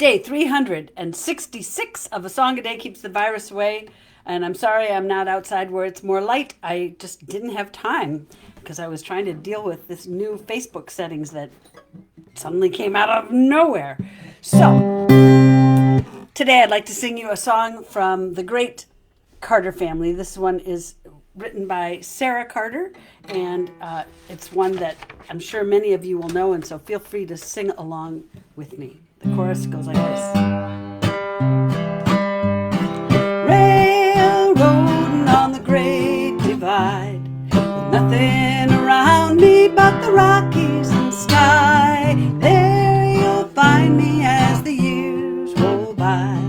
Day 366 of A Song a Day Keeps the Virus Away. And I'm sorry I'm not outside where it's more light. I just didn't have time because I was trying to deal with this new Facebook settings that suddenly came out of nowhere. So, today I'd like to sing you a song from the great Carter family. This one is written by Sarah Carter, and it's one that I'm sure many of you will know, and so feel free to sing along with me. The chorus goes like this. Railroading on the Great Divide, with nothing around me but the Rockies and sky. There you'll find me as the years roll by,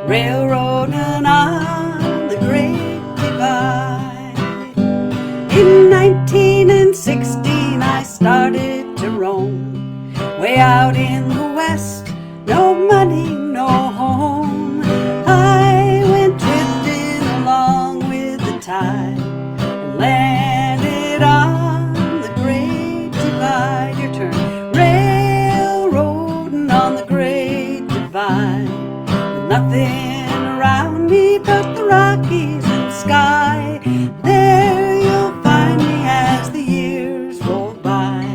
railroading on the Great Divide. In 1916 I started to roam, way out in the west, no money, no home. I went drifting along with the tide and landed on the Great Divide. Your turn. Railroading on the Great Divide, with nothing around me but the Rockies and sky. There you'll find me as the years roll by,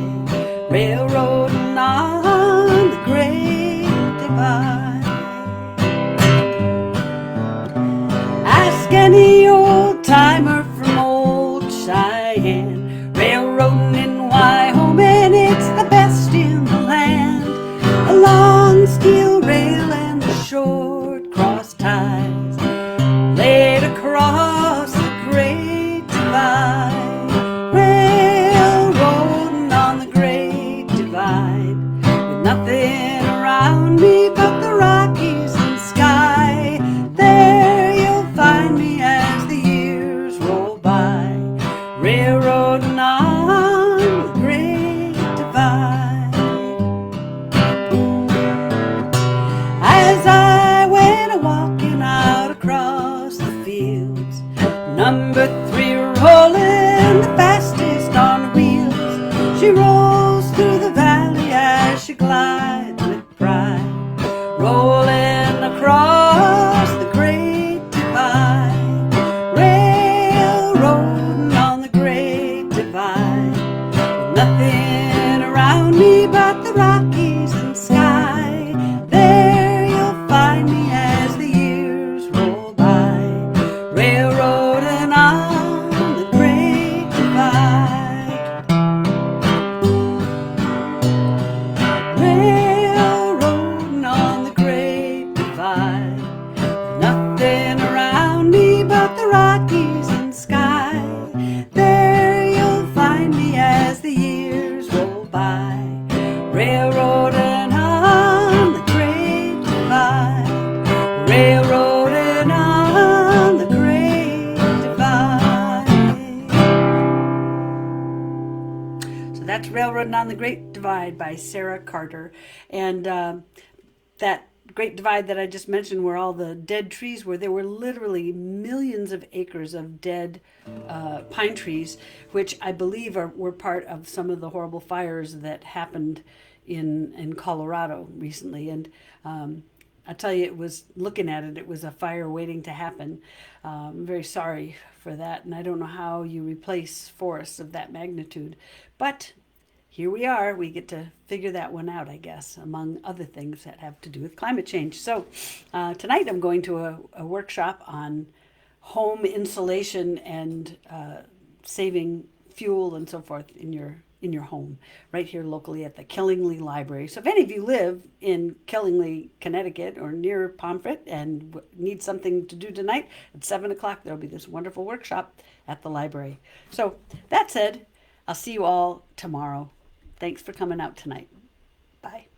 railroading on the Great Divide. Ask any old timer from old Cheyenne, railroading in Wyoming, it's the best in the land. A long steel rail and the short cross ties laid across the Great Divide, railroading on the Great Divide, with nothing around me but the Rockies and sky. There you'll find me as the years roll by, railroading on the Great Divide. As I went a-walking out across the fields, number 3 rolling the fastest on wheels. She rolls through the valley as she glides with pride, rolling across the Great Divide, railroading on the Great Divide, with nothing around me but the Rockies and sky. There you'll find me as the years roll by, railroading on the Great Divide, railroading on the Great Divide, nothing around me but the Rockies and sky. There you'll find me as the years roll by, railroading on the Great Divide, railroading on the Great Divide. So that's Railroading on the Great Divide by Sarah Carter. And that Great Divide that I just mentioned, where all the dead trees were, there were literally millions of acres of dead pine trees, which I believe were part of some of the horrible fires that happened in Colorado recently. And I tell you, it was, looking at it, it was a fire waiting to happen. I'm very sorry for that, and I don't know how you replace forests of that magnitude. But here we are. We get to figure that one out, I guess, among other things that have to do with climate change. So tonight I'm going to a workshop on home insulation and saving fuel and so forth in your home, right here locally at the Killingly Library. So if any of you live in Killingly, Connecticut, or near Pomfret and need something to do tonight, at 7 o'clock there'll be this wonderful workshop at the library. So that said, I'll see you all tomorrow. Thanks for coming out tonight. Bye.